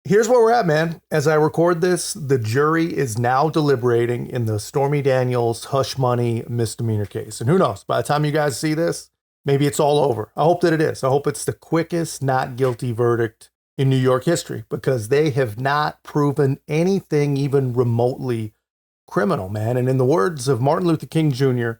Here's where we're at, man. As I record this, the jury is now deliberating in the Stormy Daniels hush money misdemeanor case. And who knows, by the time you guys see this, maybe it's all over. I hope that it is. I hope it's the quickest not guilty verdict in New York history, because they have not proven anything even remotely criminal, man. And in the words of Martin Luther King Jr.,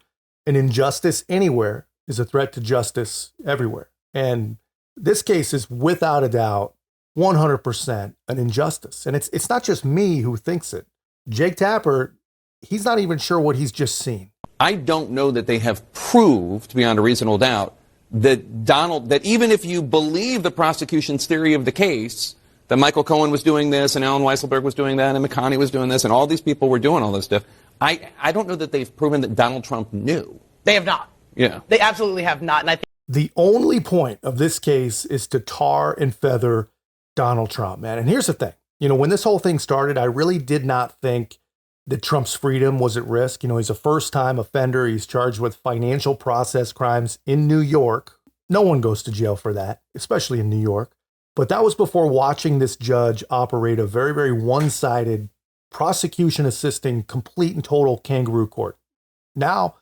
an injustice anywhere is a threat to justice everywhere. And this case is without a doubt 100% an injustice. And it's not just me who thinks it. Jake Tapper, he's not even sure what he's just seen. I don't know that they have proved beyond a reasonable doubt that even if you believe the prosecution's theory of the case, that Michael Cohen was doing this and Alan Weisselberg was doing that and McConney was doing this and all these people were doing all this stuff, I don't know that they've proven that Donald Trump knew. They have not. Yeah. They absolutely have not. And I think the only point of this case is to tar and feather Donald Trump, man. And here's the thing. When this whole thing started, I really did not think that Trump's freedom was at risk. He's a first-time offender. He's charged with financial process crimes in New York. No one goes to jail for that, especially in New York. But that was before watching this judge operate a very, very one-sided prosecution assisting complete and total kangaroo court. Now,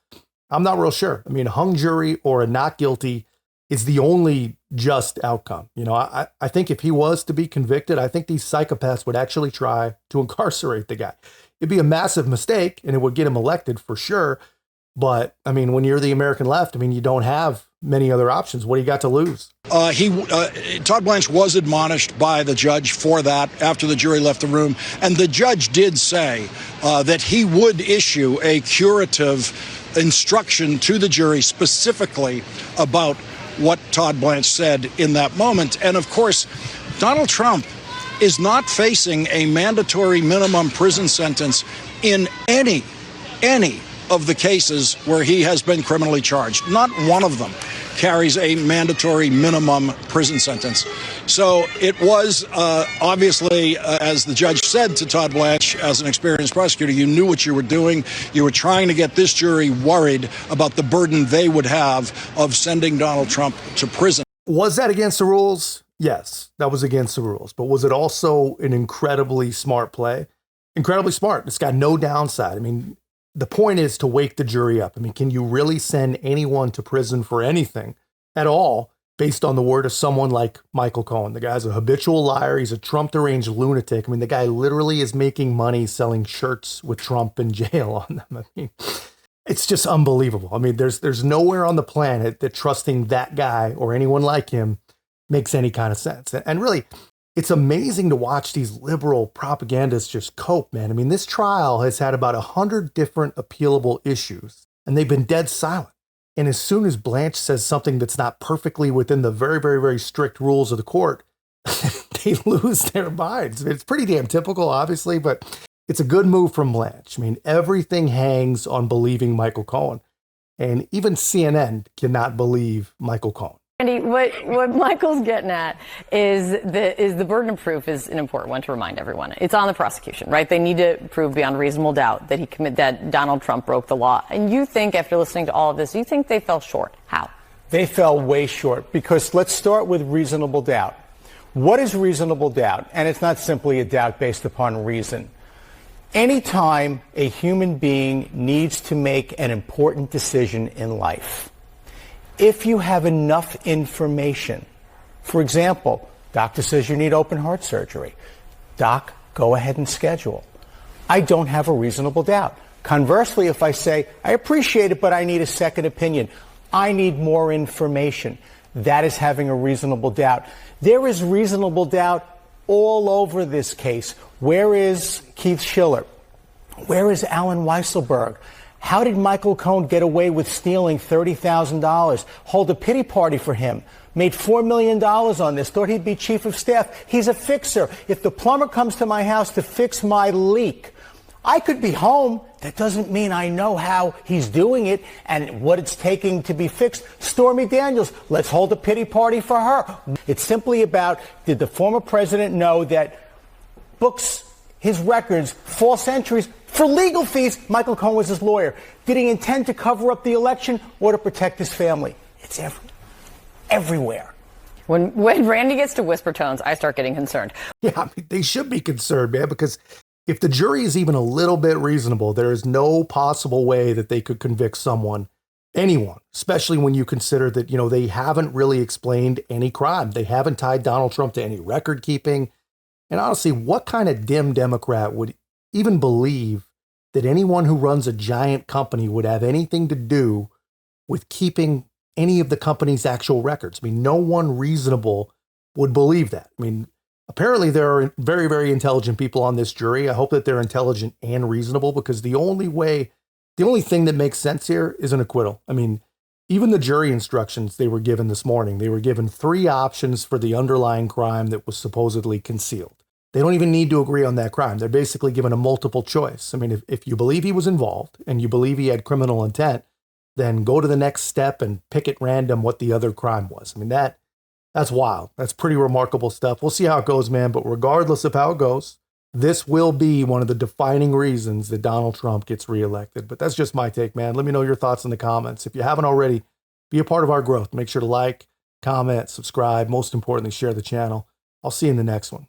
I'm not real sure. A hung jury or a not guilty is the only just outcome. I think if he was to be convicted, I think these psychopaths would actually try to incarcerate the guy. It'd be a massive mistake and it would get him elected for sure. But when you're the American left, you don't have many other options. What do you got to lose? Todd Blanche was admonished by the judge for that after the jury left the room. And the judge did say that he would issue a curative instruction to the jury specifically about what Todd Blanche said in that moment. And of course, Donald Trump is not facing a mandatory minimum prison sentence in any of the cases where he has been criminally charged. Not one of them carries a mandatory minimum prison sentence. So it was obviously, as the judge said to Todd Blanche, as an experienced prosecutor, you knew what you were doing. You were trying to get this jury worried about the burden they would have of sending Donald Trump to prison. Was that against the rules? Yes, that was against the rules. But was it also an incredibly smart play? Incredibly smart. It's got no downside. The point is to wake the jury up. Can you really send anyone to prison for anything at all based on the word of someone like Michael Cohen? The guy's a habitual liar. He's a Trump deranged lunatic. The guy literally is making money selling shirts with Trump in jail on them. It's just unbelievable. There's nowhere on the planet that trusting that guy or anyone like him makes any kind of sense. And really, it's amazing to watch these liberal propagandists just cope, man. This trial has had about 100 different appealable issues, and they've been dead silent. And as soon as Blanche says something that's not perfectly within the very, very, very strict rules of the court, they lose their minds. It's pretty damn typical, obviously, but it's a good move from Blanche. Everything hangs on believing Michael Cohen, and even CNN cannot believe Michael Cohen. Andy, what Michael's getting at is the burden of proof is an important one to remind everyone. It's on the prosecution, right? They need to prove beyond reasonable doubt that Donald Trump broke the law. And you think, after listening to all of this, you think they fell short? How? They fell way short, because let's start with reasonable doubt. What is reasonable doubt? And it's not simply a doubt based upon reason. Anytime a human being needs to make an important decision in life, if you have enough information, for example, doctor says you need open heart surgery. Doc, go ahead and schedule. I don't have a reasonable doubt. Conversely, if I say, I appreciate it, but I need a second opinion, I need more information, that is having a reasonable doubt. There is reasonable doubt all over this case. Where is Keith Schiller? Where is Alan Weisselberg? How did Michael Cohen get away with stealing $30,000? Hold a pity party for him. Made $4 million on this. Thought he'd be chief of staff. He's a fixer. If the plumber comes to my house to fix my leak, I could be home. That doesn't mean I know how he's doing it and what it's taking to be fixed. Stormy Daniels, let's hold a pity party for her. It's simply about, did the former president know that books, his records, false entries, for legal fees, Michael Cohen was his lawyer. Did he intend to cover up the election or to protect his family? It's everywhere. When Randy gets to whisper tones, I start getting concerned. Yeah, I mean, they should be concerned, man, because if the jury is even a little bit reasonable, there is no possible way that they could convict anyone, especially when you consider that, they haven't really explained any crime. They haven't tied Donald Trump to any record keeping. And honestly, what kind of dim Democrat would even believe that anyone who runs a giant company would have anything to do with keeping any of the company's actual records? I mean, no one reasonable would believe that. I mean, apparently there are very, very intelligent people on this jury. I hope that they're intelligent and reasonable, because the only thing that makes sense here is an acquittal. I mean, even the jury instructions they were given this morning, they were given 3 options for the underlying crime that was supposedly concealed. They don't even need to agree on that crime. They're basically given a multiple choice. I mean, if you believe he was involved and you believe he had criminal intent, then go to the next step and pick at random what the other crime was. I mean, that's wild. That's pretty remarkable stuff. We'll see how it goes, man. But regardless of how it goes, this will be one of the defining reasons that Donald Trump gets reelected. But that's just my take, man. Let me know your thoughts in the comments. If you haven't already, be a part of our growth. Make sure to like, comment, subscribe. Most importantly, share the channel. I'll see you in the next one.